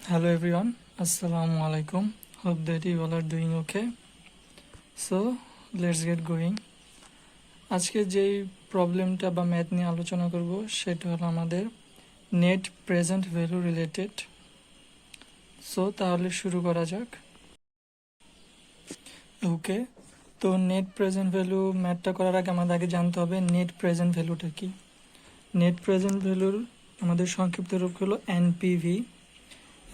Hello everyone, Assalamu alaikum. Hope that you all are doing okay. So let's get going. আজকে যেই প্রবলেমটা বা math নিয়ে আলোচনা করব সেটা হলো আমাদের net present value related. So তাহলে শুরু করা যাক। ওকে, তো নেট প্রেজেন্ট ভ্যালু ম্যাথটা করার আগে আমাদের আগে জানতে হবে নেট প্রেজেন্ট ভ্যালুটা কি। নেট প্রেজেন্ট ভ্যালুর আমাদের সংক্ষিপ্ত রূপ হলো এনপিভি,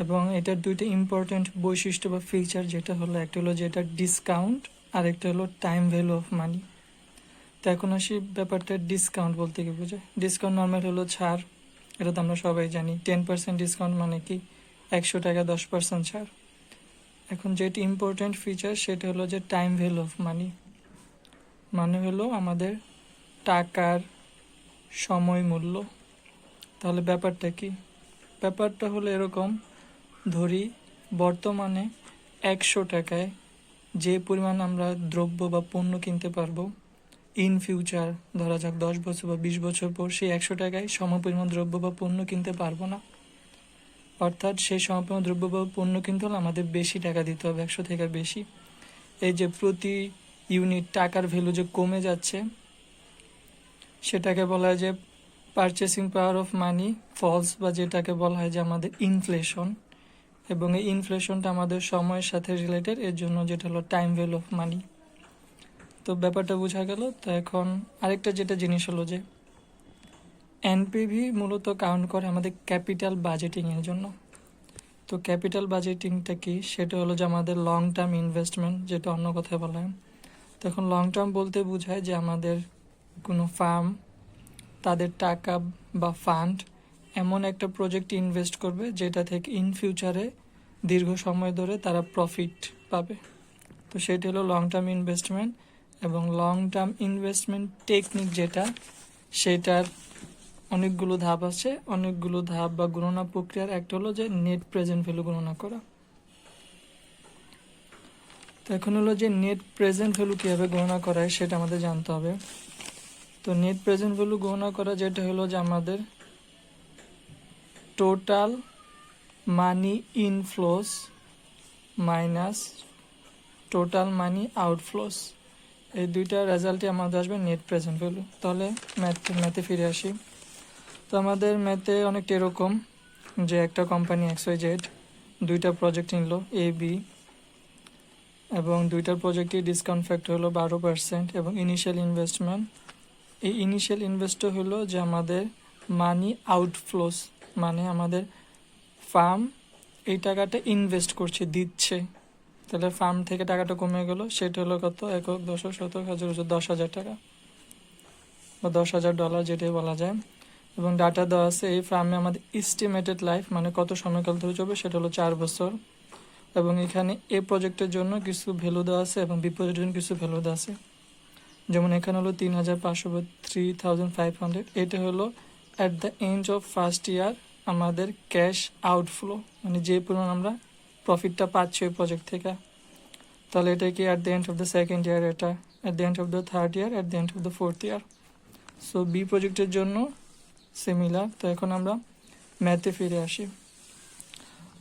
এবং এটার দুইটা ইম্পর্টেন্ট বৈশিষ্ট্য বা ফিচার, যেটা হলো একটা হলো যেটা ডিসকাউন্ট আর একটা হলো টাইম ভ্যালু অফ মানি। তো এখন আসি ব্যাপারটা ডিসকাউন্ট বলতে কি বোঝায়। ডিসকাউন্ট নর্মাল হলো ছাড়, এটা তো আমরা সবাই জানি। 10% ডিসকাউন্ট মানে কি 100 টাকা 10% ছাড়। এখন যেটি ইম্পর্টেন্ট ফিচার সেটা হলো যে টাইম ভ্যালু অফ মানি, মানে হলো আমাদের টাকার সময় মূল্য। তাহলে ব্যাপারটা কি? ব্যাপারটা হলো এরকম, ধরি বর্তমানে 100 টাকায় যে পরিমাণ আমরা দ্রব্য বা পণ্য কিনতে পারবো, ইন ফিউচার ধরা যাক 10 বছর বা 20 বছর পর সেই 100 টাকায় সমপরিমাণ দ্রব্য বা পণ্য কিনতে পারবো না। অর্থাৎ সেই সমপরিমাণ দ্রব্য বা পণ্য কিনতে হলে আমাদের বেশি টাকা দিতে হবে, 100 থেকে বেশি। এই যে প্রতি ইউনিট টাকার ভ্যালু যে কমে যাচ্ছে, সেটাকে বলা হয় যে purchasing power of money falls, বা যেটাকে বলা হয় যে আমাদের ইনফ্লেশন। এবং এই ইনফ্লেশনটা আমাদের সময়ের সাথে রিলেটেড, এর জন্য যেটা হলো টাইম ভ্যালু অফ মানি। তো ব্যাপারটা বোঝা গেল। তো এখন আরেকটা যেটা জিনিস হলো যে এনপিভি মূলত কাউন্ট করে আমাদের ক্যাপিটাল বাজেটিংয়ের জন্য। তো ক্যাপিটাল বাজেটিংটা কি? সেটা হলো যে আমাদের লং টার্ম ইনভেস্টমেন্ট, যেটা অন্য কথায় বলা হয়। তো এখন লং টার্ম বলতে বোঝায় যে আমাদের কোনো ফার্ম তাদের টাকা বা ফান্ড এমন একটা প্রজেক্টে ইনভেস্ট করবে যেটা থেকে ইন ফিউচারে দীর্ঘ সময় ধরে তারা প্রফিট পাবে। তো সেটা হলো লং টার্ম ইনভেস্টমেন্ট। এবং লং টার্ম ইনভেস্টমেন্ট টেকনিক যেটা, সেটার অনেকগুলো ধাপ আছে। অনেকগুলো ধাপ বা গণনা প্রক্রিয়ার একটা হলো যে নেট প্রেজেন্ট ভ্যালু গণনা করা। তো এখন হলো যে নেট প্রেজেন্ট ভ্যালু কীভাবে গণনা করা হয় সেটা আমাদের জানতে হবে। তো নেট প্রেজেন্ট ভ্যালু গণনা করা যেটা হলো যে আমাদের টোটাল মানি ইনফ্লোস মাইনাস টোটাল মানি আউটফ্লোস, এই দুইটা রেজাল্টে আমাদের আসবে নেট প্রেজেন্ট ভ্যালু। তাহলে ম্যাথে ফিরে আসি। তো আমাদের ম্যাথে অনেকটা এরকম যে একটা কোম্পানি XYZ দুইটা প্রজেক্ট নিল এ বি, এবং দুইটার প্রজেক্টে ডিসকাউন্ট ফ্যাক্টর হলো 12% এবং ইনিশিয়াল ইনভেস্টমেন্ট। এই ইনিশিয়াল ইনভেস্টর হলো যে আমাদের মানি আউটফ্লোস, মানে আমাদের ফার্ম এই টাকাটা ইনভেস্ট করছে, দিচ্ছে। তাহলে ফার্ম থেকে টাকাটা কমে গেল, সেটা হলো কত? 1 10 শতক হাজার 10,000 টাকা বা $10,000 যেটাই বলা যায়। এবং ডাটা দেওয়া আছে এই ফার্মে আমাদের এস্টিমেটেড লাইফ, মানে কত সময়কাল ধরে চলবে, সেটা হলো 4 বছর। এবং এখানে এ প্রজেক্টের জন্য কিছু ভ্যালু দেওয়া আছে এবং বি প্রজেক্টের জন্য কিছু ভ্যালু দেওয়া আছে। যেমন এখানে হলো 3,500 বা 3,500, এটা হলো at the end of first year আমাদের ক্যাশ আউটফ্লো, মানে যে পরিমাণ আমরা প্রফিটটা পাচ্ছি ওই প্রজেক্ট থেকে। তাহলে এটা কি at the end of the second year, এটা at the end of the third year, at the end of the fourth year. So B প্রজেক্টের জন্য সিমিলার। তো এখন আমরা ম্যাথে ফিরে আসি।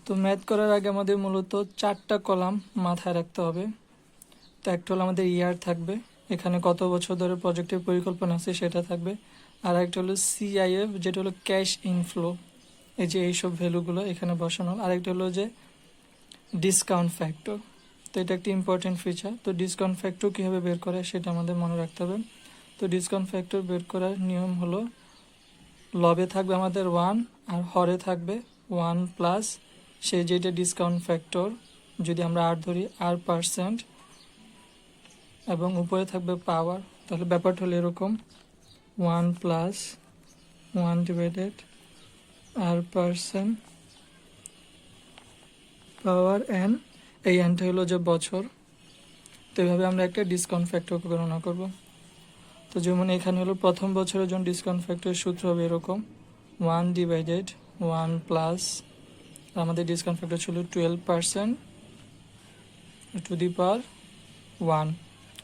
তো ম্যাথ করার আগে আমাদের মূলত 4টা কলাম মাথায় রাখতে হবে। তো একটা হলো আমাদের ইয়ার থাকবে, এখানে কত বছর ধরে প্রজেক্টের পরিকল্পনা আছে সেটা থাকবে। আর একটা হলো CIF, যেটা হলো ক্যাশ ইনফ্লো, এই যে এইসব ভ্যালুগুলো এখানে বসানো। আরেকটা হলো যে ডিসকাউন্ট ফ্যাক্টর। তো এটা একটা ইম্পর্টেন্ট ফিচার। তো ডিসকাউন্ট ফ্যাক্টর কীভাবে বের করে সেটা আমাদের মনে রাখতে হবে। তো ডিসকাউন্ট ফ্যাক্টর বের করার নিয়ম হলো লবে থাকবে আমাদের 1 আর হরে থাকবে 1 প্লাস সেই যেটা ডিসকাউন্ট ফ্যাক্টর, যদি আমরা আর ধরি R%, এবং উপরে থাকবে পাওয়ার। তাহলে ব্যাপারটা হলো এরকম 1 প্লাস 1 ডিভাইডেড R% পাওয়ার n, এই nটা হলো যে বছর। তো এইভাবে আমরা একটা ডিসকাউন্ট ফ্যাক্টর গণনা করব। তো যেমন এখানে হলো প্রথম বছরের জন্য ডিসকাউন্ট ফ্যাক্টরের সূত্র হবে এরকম 1 ডিভাইডেড 1 প্লাস, আমাদের ডিসকাউন্ট ফ্যাক্টর ছিল 12% টু দি পাওয়ার 1।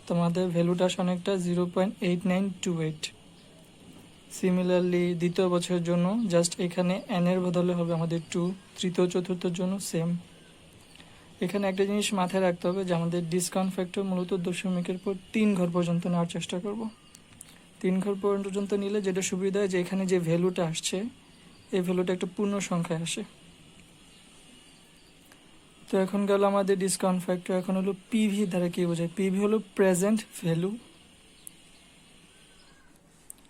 তোমাদের ভ্যালুটা অনেকটা 0.8928। সিমিলারলি দ্বিতীয় বছরের জন্য জাস্ট এখানে n এর বদলে হবে আমাদের 2, তৃতীয় চতুর্থের জন্য সেম। এখানে একটা জিনিস মাথায় রাখতে হবে যে আমাদের ডিসকাউন্ট ফ্যাক্টর মূলত দশমিকের পর 3 ঘর পর্যন্ত নেওয়ার চেষ্টা করব। 3 ঘর পর্যন্ত নিলে যেটা সুবিধা হয় যে এখানে যে ভ্যালুটা আসছে এই ভ্যালুটা একটা পূর্ণ সংখ্যায় আসে। তো এখন গেল আমাদের ডিসকাউন্ট ফ্যাক্টর। এখন হলো পিভি দ্বারা কি বোঝায়? পিভি হলো প্রেজেন্ট ভ্যালু।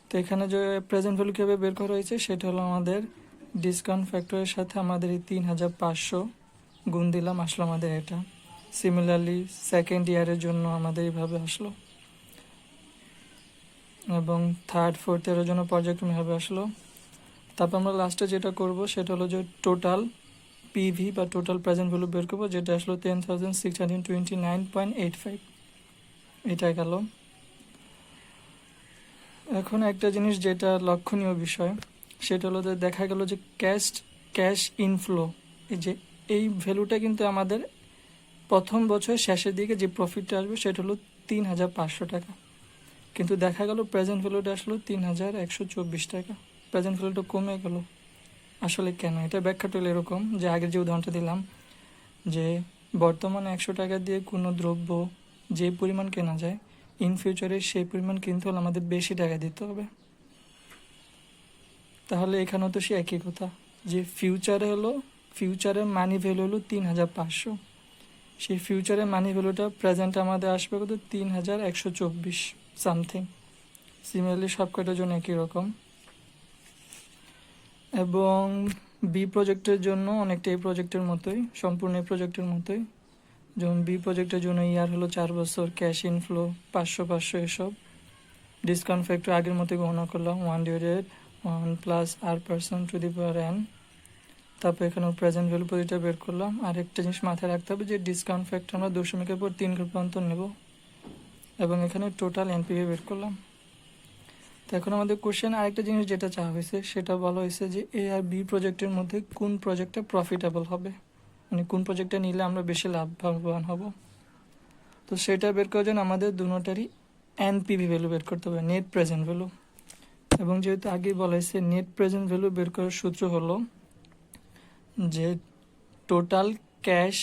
তো এখানে যে প্রেজেন্ট ভ্যালু কীভাবে বের করা হয়েছে সেটা হলো আমাদের ডিসকাউন্ট ফ্যাক্টরের সাথে আমাদের এই 3500 গুণ দিলাম, আসলো আমাদের এটা। সিমিলারলি সেকেন্ড ইয়ারের জন্য আমাদের এইভাবে আসলো, এবং থার্ড ফোর্থ ইয়ারের জন্য পর্যায়ক্রমে এভাবে আসলো। তারপর আমরা লাস্টে যেটা করব সেটা হলো যে টোটাল পিভি বা টোটাল প্রেজেন্ট ভ্যালু বের করবো, যেটা আসলো 10,629.85। এটা গেল। এখন একটা জিনিস যেটা লক্ষণীয় বিষয় সেটা হলো যে দেখা গেল যে ক্যাশ ইনফ্লো, এই ভ্যালুটা কিন্তু আমাদের প্রথম বছরের শেষের দিকে যে প্রফিটটা আসবে সেটা হলো 3,500 টাকা, কিন্তু দেখা গেল প্রেজেন্ট ভ্যালুটা আসলো 3,124 টাকা। প্রেজেন্ট ভ্যালুটা কমে গেল, আসলে কেন? এটা ব্যাখ্যাটা হলো এরকম যে আগের যে উদাহরণটা দিলাম যে বর্তমানে 100 টাকা দিয়ে কোনো দ্রব্য যে পরিমাণ কেনা যায়, ইন ফিউচারে সেই পরিমাণ কিনতে হলে আমাদের বেশি টাকা দিতে হবে। তাহলে এখানেও তো সে একই কথা যে ফিউচারের মানি ভ্যালু হলো 3,500, সেই ফিউচারের মানি ভ্যালুটা প্রেজেন্টে আমাদের আসবে কত? 3,124 সামথিং। সিমিলারলি সব কয়টার জন্য একই রকম। এবং বি প্রজেক্টের জন্য অনেকটা এই প্রজেক্টের মতোই, সম্পূর্ণ এই প্রজেক্টের মতোই। যেমন বি প্রজেক্টের জন্য ইয়ার হলো 4 বছর, ক্যাশ ইনফ্লো 500 এসব। ডিসকাউন্ট ফ্যাক্টর আগের মতোই গণনা করলাম 1/1 প্লাস r%n। তারপর এখানে প্রেজেন্ট ভ্যালু প্রতিটা বের করলাম। আর একটা জিনিস মাথায় রাখতে হবে যে ডিসকাউন্ট ফ্যাক্টর আমরা দশমিকের পর 3 ঘর পর্যন্ত নেব, এবং এখানে টোটাল এনপিভি বের করলাম। তো এখন আমাদের কোশ্চেন আরেকটা জিনিস যেটা চাওয়া হয়েছে সেটা বলা হয়েছে যে এ আর বি প্রজেক্টের মধ্যে কোন প্রজেক্টটা প্রফিটেবল হবে, মানে কোন প্রজেক্টটা নিলে আমরা বেশি লাভবান হব। তো সেটা বের করার জন্য আমাদের দুটোটারই এনপিভি ভ্যালু বের করতে হবে, নেট প্রেজেন্ট ভ্যালু। এবং যেহেতু আগেই বলা হয়েছে নেট প্রেজেন্ট ভ্যালু বের করার সূত্র হলো যে total cash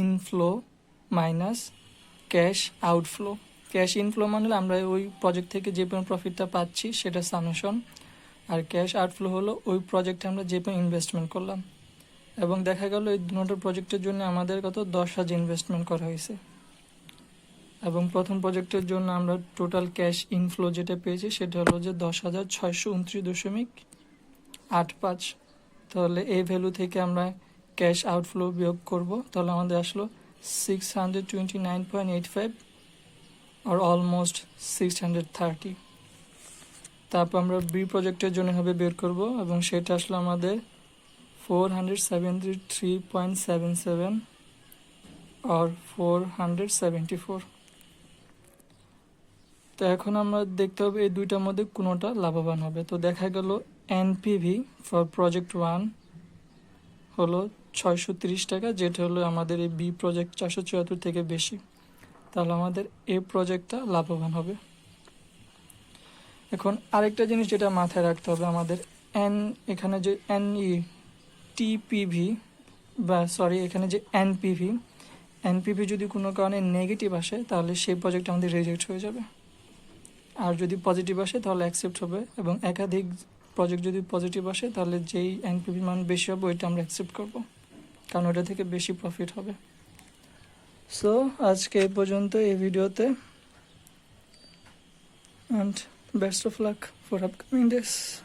inflow minus cash outflow. Cash inflow মানে আমরা ওই প্রজেক্ট থেকে যে পরিমাণ প্রফিটটা পাচ্ছি সেটা সামেশন, আর ক্যাশ আউটফ্লো হলো ওই প্রজেক্টে আমরা যে পরিমাণ ইনভেস্টমেন্ট করলাম। এবং দেখা গেল এই দুটো প্রজেক্টের জন্য আমাদের কত 10,000 ইনভেস্টমেন্ট করা হয়েছে, এবং প্রথম প্রজেক্টের জন্য আমরা টোটাল ক্যাশ ইনফ্লো যেটা পেয়েছি সেটা হলো যে 10,629.85। তাহলে এই ভ্যালু থেকে আমরা ক্যাশ আউটফ্লো বিয়োগ করব, তাহলে আমাদের আসলো 629.85 আর অলমোস্ট 630। তারপর আমরা বি প্রজেক্টের জন্য হবে বের করব, এবং সেটা আসলে আমাদের 473.77 আর 474। তো এখন আমরা দেখতে হবে এই দুইটার মধ্যে কোনোটা লাভবান হবে। তো দেখা গেল এনপিভি ফর প্রজেক্ট 1 হলো 630 টাকা, যেটা হলো আমাদের এই বি প্রজেক্ট 474 থেকে বেশি, তাহলে আমাদের এই প্রজেক্টটা লাভবান হবে। এখন আরেকটা জিনিস যেটা মাথায় রাখতে হবে আমাদের, এখানে যে এখানে যে এনপিভি যদি কোনো কারণে নেগেটিভ আসে তাহলে সেই প্রজেক্ট আমাদের রিজেক্ট হয়ে যাবে, আর যদি পজিটিভ আসে তাহলে অ্যাকসেপ্ট হবে, এবং একাধিক প্রজেক্ট যদি পজিটিভ আসে তাহলে যেই এনপিভি মান বেশি হবে ওইটা আমরা অ্যাকসেপ্ট করব, কারণ ওটা থেকে বেশি প্রফিট হবে। সো আজকে এই পর্যন্ত এই ভিডিওতে, and best of luck for upcoming days.